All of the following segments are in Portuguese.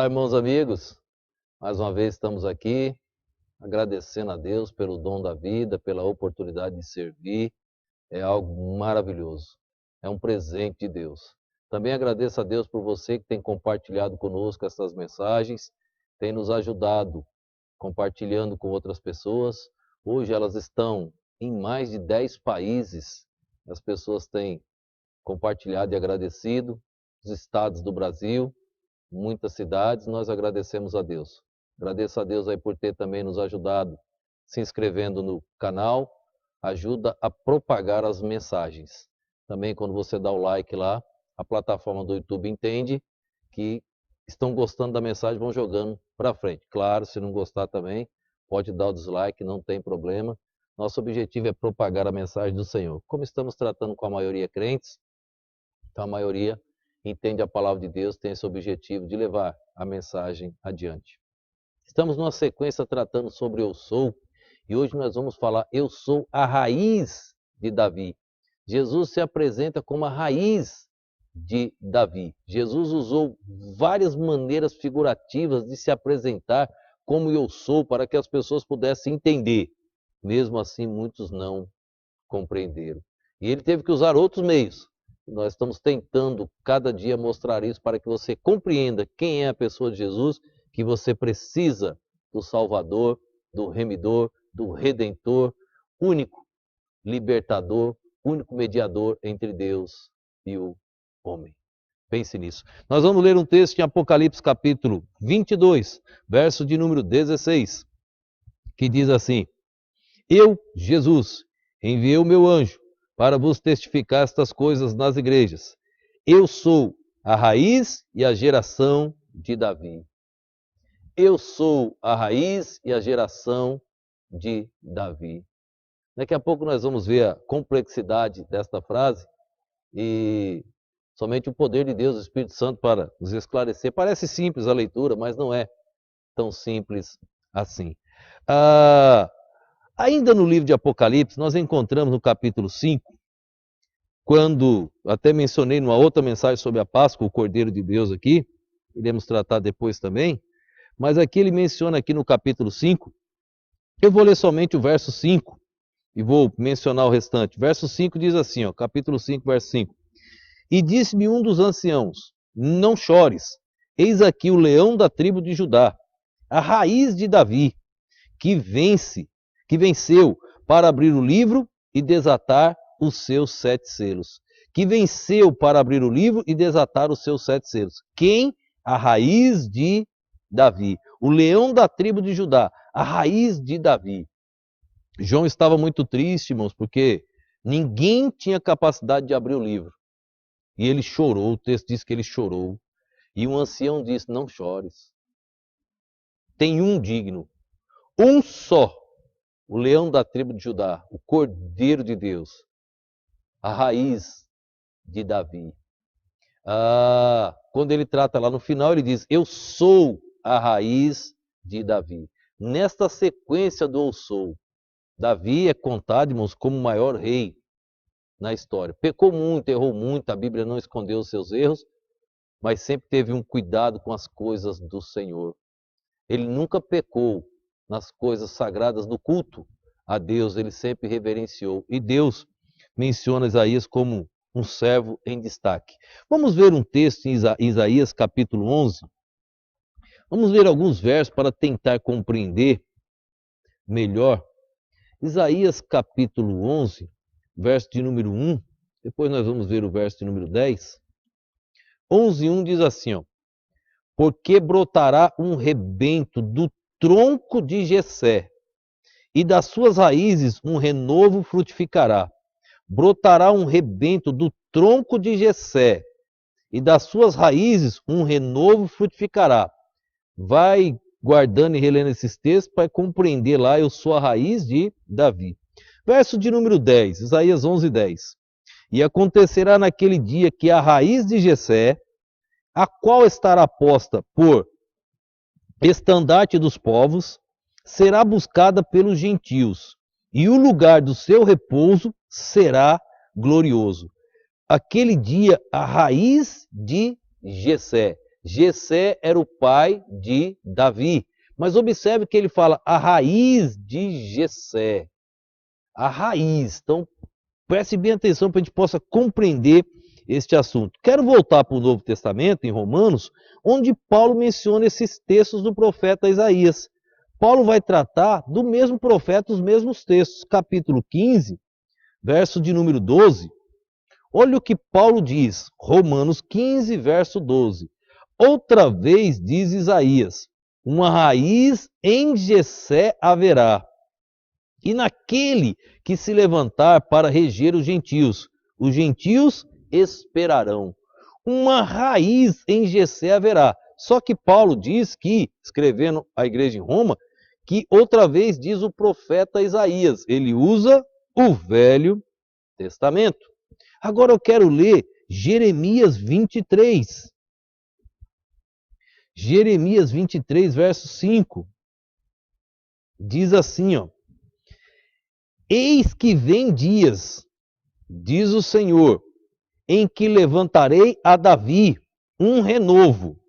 Olá, irmãos amigos. Mais uma vez estamos aqui agradecendo a Deus pelo dom da vida, pela oportunidade de servir. É algo maravilhoso. É um presente de Deus. Também agradeço a Deus por você que tem compartilhado conosco essas mensagens, tem nos ajudado compartilhando com outras pessoas. Hoje elas estão em mais de 10 países. As pessoas têm compartilhado e agradecido. Os estados do Brasil, muitas cidades, nós agradecemos a Deus. Agradeço a Deus aí por ter também nos ajudado se inscrevendo no canal, ajuda a propagar as mensagens. Também quando você dá o like lá, a plataforma do YouTube entende que estão gostando da mensagem, vão jogando para frente. Claro, se não gostar também, pode dar o dislike, não tem problema. Nosso objetivo é propagar a mensagem do Senhor. Como estamos tratando com a maioria crentes, então a maioria entende a palavra de Deus, tem esse objetivo de levar a mensagem adiante. Estamos numa sequência tratando sobre eu sou, e hoje nós vamos falar eu sou a raiz de Davi. Jesus se apresenta como a raiz de Davi. Jesus usou várias maneiras figurativas de se apresentar como eu sou, para que as pessoas pudessem entender. Mesmo assim, muitos não compreenderam. E ele teve que usar outros meios. Nós estamos tentando cada dia mostrar isso para que você compreenda quem é a pessoa de Jesus, que você precisa do Salvador, do Remidor, do Redentor, único libertador, único mediador entre Deus e o homem. Pense nisso. Nós vamos ler um texto em Apocalipse capítulo 22, verso de número 16, que diz assim: Eu, Jesus, enviei o meu anjo para vos testificar estas coisas nas igrejas. Eu sou a raiz e a geração de Davi. Eu sou a raiz e a geração de Davi. Daqui a pouco nós vamos ver a complexidade desta frase e somente o poder de Deus, o Espírito Santo, para nos esclarecer. Parece simples a leitura, mas não é tão simples assim. Ainda no livro de Apocalipse, nós encontramos no capítulo 5, quando até mencionei numa outra mensagem sobre a Páscoa, o Cordeiro de Deus aqui, iremos tratar depois também, mas aqui ele menciona aqui no capítulo 5, eu vou ler somente o verso 5 e vou mencionar o restante. Verso 5 diz assim, capítulo 5, verso 5. E disse-me um dos anciãos, não chores, eis aqui o leão da tribo de Judá, a raiz de Davi, que venceu para abrir o livro e desatar os seus 7 selos. Que venceu para abrir o livro e desatar os seus 7 selos. Quem? A raiz de Davi. O leão da tribo de Judá. A raiz de Davi. João estava muito triste, irmãos, porque ninguém tinha capacidade de abrir o livro. E ele chorou, o texto diz que ele chorou. E um ancião disse, não chores. Tem um digno. Um só. O leão da tribo de Judá, o Cordeiro de Deus, a raiz de Davi. Quando ele trata lá no final, ele diz, eu sou a raiz de Davi. Nesta sequência do eu sou, Davi é contado, irmãos, como o maior rei na história. Pecou muito, errou muito, a Bíblia não escondeu os seus erros, mas sempre teve um cuidado com as coisas do Senhor. Ele nunca pecou nas coisas sagradas do culto a Deus, ele sempre reverenciou. E Deus menciona Isaías como um servo em destaque. Vamos ver um texto em Isaías capítulo 11. Vamos ver alguns versos para tentar compreender melhor. Isaías capítulo 11, verso de número 1. Depois nós vamos ver o verso de número 10. 11:1 diz assim, porque brotará um rebento do tronco de Jessé, e das suas raízes um renovo frutificará. Brotará um rebento do tronco de Jessé, e das suas raízes um renovo frutificará. Vai guardando e relendo esses textos para compreender lá, eu sou a raiz de Davi. Verso de número 10, Isaías 11:10. E acontecerá naquele dia que a raiz de Jessé, a qual estará posta por estandarte dos povos, será buscada pelos gentios, e o lugar do seu repouso será glorioso. Aquele dia, a raiz de Jessé. Jessé era o pai de Davi. Mas observe que ele fala a raiz de Jessé. A raiz. Então, preste bem atenção para a gente possa compreender este assunto. Quero voltar para o Novo Testamento, em Romanos, onde Paulo menciona esses textos do profeta Isaías. Paulo vai tratar do mesmo profeta, os mesmos textos. Capítulo 15, verso de número 12. Olha o que Paulo diz, Romanos 15, verso 12. Outra vez diz Isaías, uma raiz em Jessé haverá, e naquele que se levantar para reger os gentios esperarão. Uma raiz em Jessé haverá. Só que Paulo diz que, escrevendo à igreja em Roma, que outra vez diz o profeta Isaías, ele usa o Velho Testamento. Agora eu quero ler Jeremias 23. Jeremias 23, verso 5. Diz assim, ó. Eis que vem dias, diz o Senhor, em que levantarei a Davi um renovo.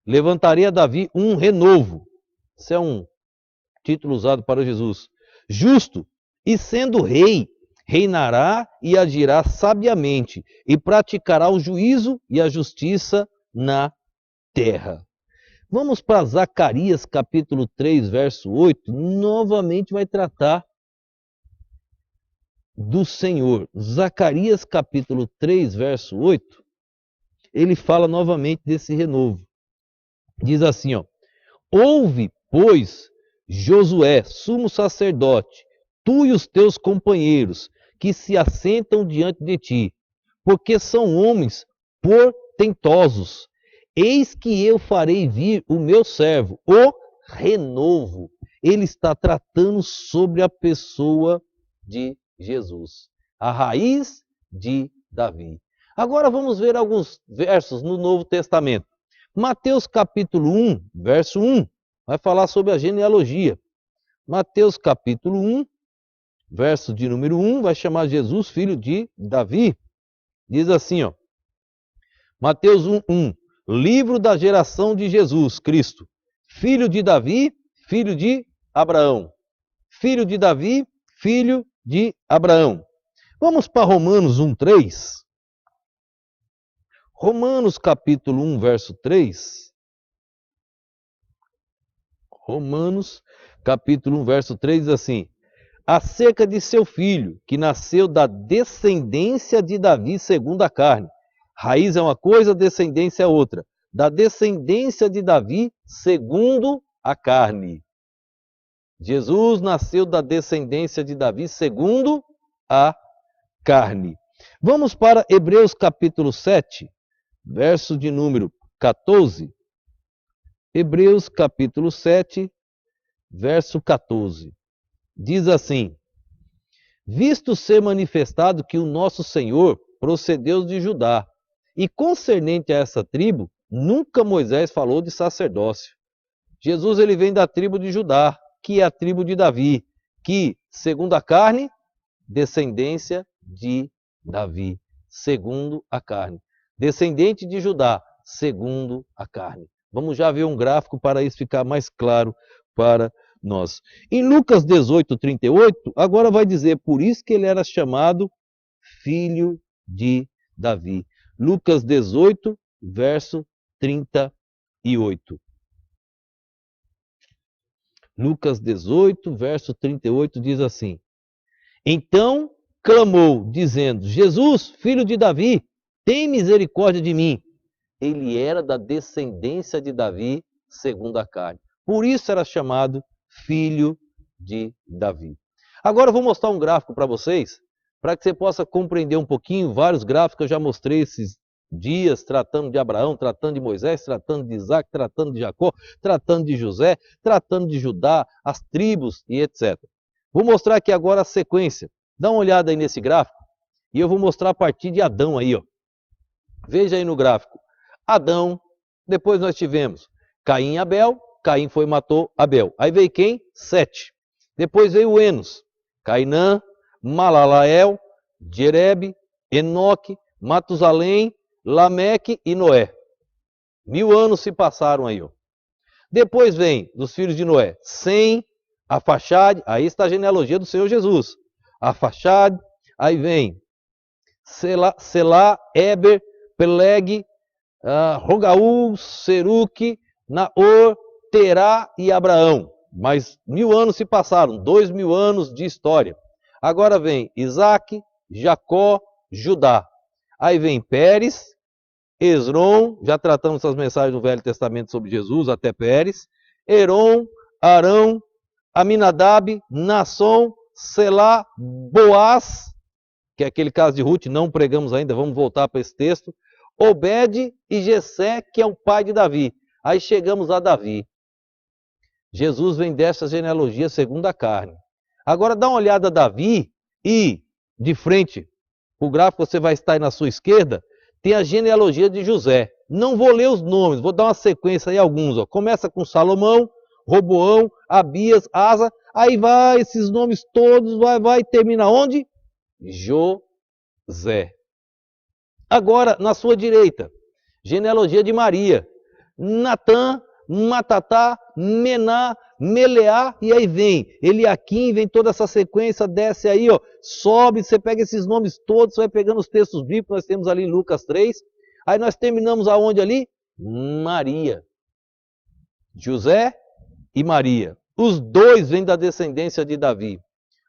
Levantarei a Davi um renovo. Isso é um título usado para Jesus. Justo, e sendo rei, reinará e agirá sabiamente, e praticará o juízo e a justiça na terra. Vamos para Zacarias capítulo 3, verso 8. Novamente vai tratar do Senhor. Zacarias capítulo 3, verso 8. Ele fala novamente desse renovo. Diz assim, ó. Ouve, pois, Josué, sumo sacerdote, tu e os teus companheiros, que se assentam diante de ti, porque são homens portentosos. Eis que eu farei vir o meu servo, o renovo. Ele está tratando sobre a pessoa de Jesus, a raiz de Davi. Agora vamos ver alguns versos no Novo Testamento. Mateus capítulo 1, verso 1, vai falar sobre a genealogia. Mateus capítulo 1, verso de número 1, vai chamar Jesus filho de Davi. Diz assim, ó. Mateus 1, 1. Livro da geração de Jesus Cristo, filho de Davi, filho de Abraão. Filho de Davi, filho de Abraão. Vamos para Romanos 1, 3. Romanos capítulo 1, verso 3. Romanos capítulo 1, verso 3 diz assim: acerca de seu filho, que nasceu da descendência de Davi segundo a carne. Raiz é uma coisa, descendência é outra. Da descendência de Davi segundo a carne. Jesus nasceu da descendência de Davi segundo a carne. Vamos para Hebreus capítulo 7, verso de número 14. Hebreus capítulo 7, verso 14. Diz assim: visto ser manifestado que o nosso Senhor procedeu de Judá, e concernente a essa tribo, nunca Moisés falou de sacerdócio. Jesus ele vem da tribo de Judá, que é a tribo de Davi, que, segundo a carne, descendência de Davi, segundo a carne. Descendente de Judá, segundo a carne. Vamos já ver um gráfico para isso ficar mais claro para nós. Em Lucas 18, 38, agora vai dizer, por isso que ele era chamado filho de Davi. Lucas 18, verso 38. Lucas 18, verso 38 diz assim: então clamou, dizendo, Jesus, filho de Davi, tem misericórdia de mim. Ele era da descendência de Davi, segundo a carne. Por isso era chamado filho de Davi. Agora eu vou mostrar um gráfico para vocês, para que você possa compreender um pouquinho, vários gráficos que eu já mostrei esses dias, tratando de Abraão, tratando de Moisés, tratando de Isaac, tratando de Jacó, tratando de José, tratando de Judá, as tribos e etc. Vou mostrar aqui agora a sequência. Dá uma olhada aí nesse gráfico e eu vou mostrar a partir de Adão aí, ó. Veja aí no gráfico. Adão, depois nós tivemos Caim e Abel, Caim foi e matou Abel. Aí veio quem? Sete. Depois veio Enos, Cainã, Malalael, Jerebe, Enoque, Matusalém, Lameque e Noé. 1000 anos se passaram aí, ó. Depois vem dos filhos de Noé, Sem, Arfaxade, aí está a genealogia do Senhor Jesus. Arfaxade, aí vem Selá, Eber, Peleg, Rogaú, Seruque, Naor, Terá e Abraão. Mas 1000 anos se passaram, 2000 anos de história. Agora vem Isaac, Jacó, Judá. Aí vem Pérez, Esrom, já tratamos essas mensagens do Velho Testamento sobre Jesus, até Pérez. Herom, Arão, Aminadab, Nasson, Selá, Boaz, que é aquele caso de Ruth, não pregamos ainda, vamos voltar para esse texto. Obed e Jessé, que é o pai de Davi. Aí chegamos a Davi. Jesus vem dessa genealogia segundo a carne. Agora dá uma olhada a Davi e, de frente, o gráfico você vai estar aí na sua esquerda, tem a genealogia de José. Não vou ler os nomes, vou dar uma sequência aí alguns. Ó. Começa com Salomão, Roboão, Abias, Asa, aí vai esses nomes todos, vai, termina onde? José. Agora, na sua direita, genealogia de Maria. Natã, Matatá, Mená, Meleá, e aí vem Eliaquim, vem toda essa sequência, desce aí, ó, sobe, você pega esses nomes todos, você vai pegando os textos bíblicos, nós temos ali em Lucas 3, aí nós terminamos aonde ali? Maria. José e Maria. Os dois vêm da descendência de Davi.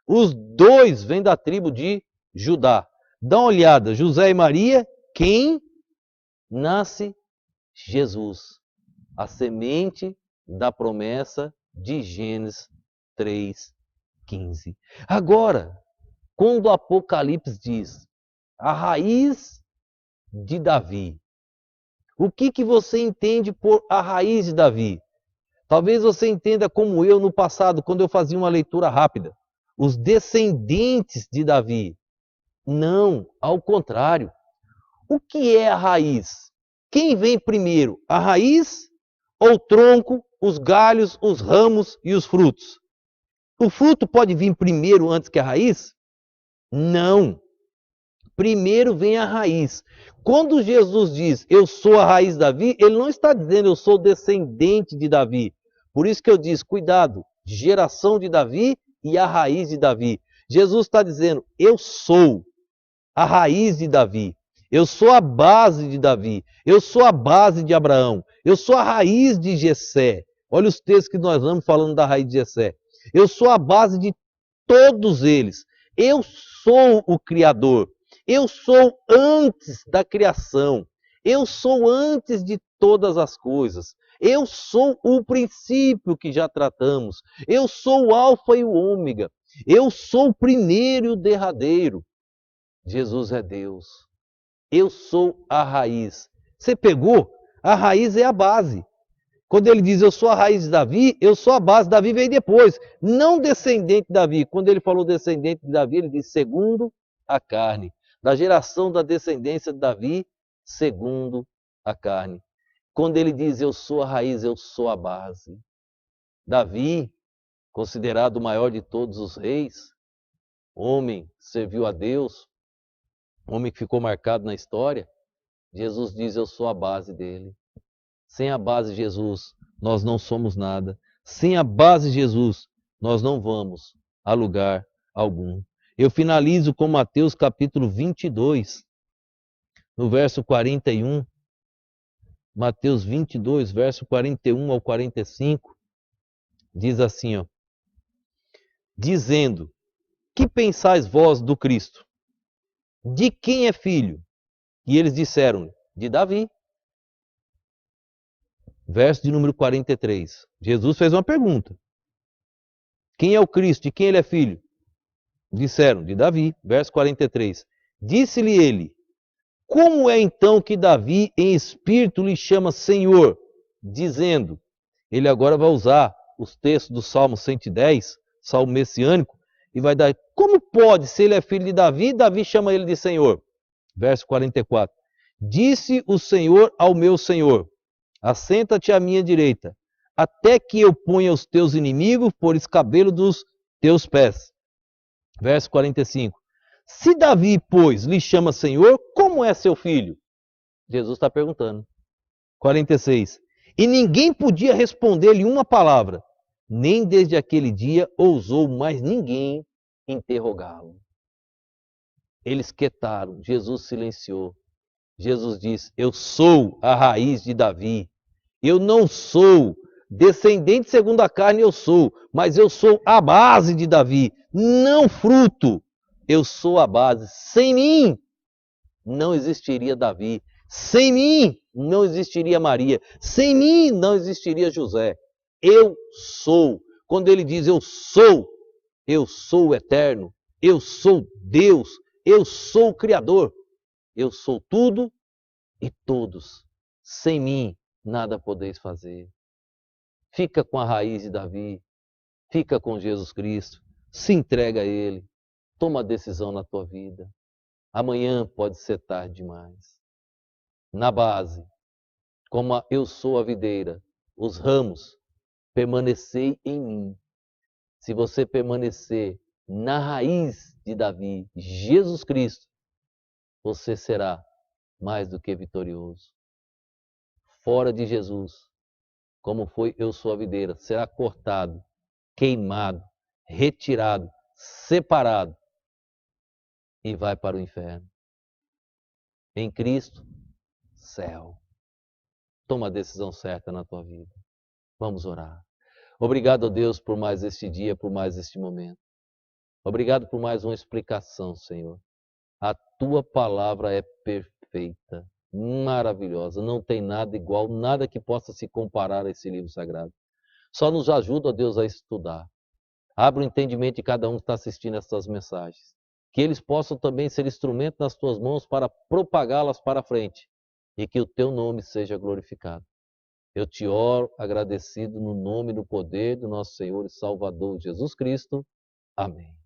Os dois vêm da tribo de Judá. Dá uma olhada, José e Maria, quem nasce? Jesus, a semente da promessa de Gênesis 3:15. Agora, quando o Apocalipse diz a raiz de Davi, o que você entende por a raiz de Davi? Talvez você entenda como eu no passado, quando eu fazia uma leitura rápida, os descendentes de Davi. Não, ao contrário. O que é a raiz? Quem vem primeiro, a raiz ou o tronco, os galhos, os ramos e os frutos? O fruto pode vir primeiro antes que a raiz? Não. Primeiro vem a raiz. Quando Jesus diz, eu sou a raiz de Davi, ele não está dizendo, eu sou descendente de Davi. Por isso que eu disse, cuidado, geração de Davi e a raiz de Davi. Jesus está dizendo, eu sou a raiz de Davi. Eu sou a base de Davi. Eu sou a base de Abraão. Eu sou a raiz de Jessé. Olha os textos que nós vamos falando da raiz de Jessé. Eu sou a base de todos eles. Eu sou o Criador. Eu sou antes da criação. Eu sou antes de todas as coisas. Eu sou o princípio que já tratamos. Eu sou o alfa e o ômega. Eu sou o primeiro e o derradeiro. Jesus é Deus. Eu sou a raiz. Você pegou? A raiz é a base. Quando ele diz eu sou a raiz de Davi, eu sou a base. Davi veio depois. Não descendente de Davi. Quando ele falou descendente de Davi, ele diz segundo a carne. Da geração da descendência de Davi, segundo a carne. Quando ele diz eu sou a raiz, eu sou a base. Davi, considerado o maior de todos os reis, homem, serviu a Deus, homem que ficou marcado na história, Jesus diz, eu sou a base dele. Sem a base de Jesus, nós não somos nada. Sem a base de Jesus, nós não vamos a lugar algum. Eu finalizo com Mateus capítulo 22, no verso 41. Mateus 22, verso 41 ao 45, diz assim, ó, dizendo, que pensais vós do Cristo? De quem é filho? E eles disseram, de Davi. Verso de número 43. Jesus fez uma pergunta. Quem é o Cristo? De quem ele é filho? Disseram, de Davi. Verso 43. Disse-lhe ele, como é então que Davi em espírito lhe chama Senhor? Dizendo, ele agora vai usar os textos do Salmo 110, Salmo messiânico, e vai dar, como pode, se ele é filho de Davi, Davi chama ele de Senhor? Verso 44. Disse o Senhor ao meu Senhor, assenta-te à minha direita, até que eu ponha os teus inimigos por escabelo dos teus pés. Verso 45. Se Davi, pois, lhe chama Senhor, como é seu filho? Jesus está perguntando. 46. E ninguém podia responder-lhe uma palavra, nem desde aquele dia ousou mais ninguém interrogá-lo. Eles quietaram, Jesus silenciou. Jesus disse: Eu sou a raiz de Davi. Eu não sou descendente segundo a carne, eu sou, mas eu sou a base de Davi, não fruto. Eu sou a base. Sem mim não existiria Davi. Sem mim não existiria Maria. Sem mim não existiria José. Eu sou. Quando ele diz eu sou o eterno, eu sou Deus, eu sou o Criador. Eu sou tudo e todos. Sem mim nada podeis fazer. Fica com a raiz de Davi, fica com Jesus Cristo, se entrega a Ele, toma a decisão na tua vida. Amanhã pode ser tarde demais. Na base, como eu sou a videira, os ramos, permanecei em mim. Se você permanecer na raiz de Davi, Jesus Cristo, você será mais do que vitorioso. Fora de Jesus, como foi eu sou a videira, será cortado, queimado, retirado, separado e vai para o inferno. Em Cristo, céu. Toma a decisão certa na tua vida. Vamos orar. Obrigado, Deus, por mais este dia, por mais este momento. Obrigado por mais uma explicação, Senhor. A tua palavra é perfeita, maravilhosa. Não tem nada igual, nada que possa se comparar a esse livro sagrado. Só nos ajuda, ó Deus, a estudar. Abre o entendimento de cada um que está assistindo essas mensagens. Que eles possam também ser instrumento nas tuas mãos para propagá-las para frente. E que o teu nome seja glorificado. Eu te oro agradecido no nome e no poder do nosso Senhor e Salvador Jesus Cristo. Amém.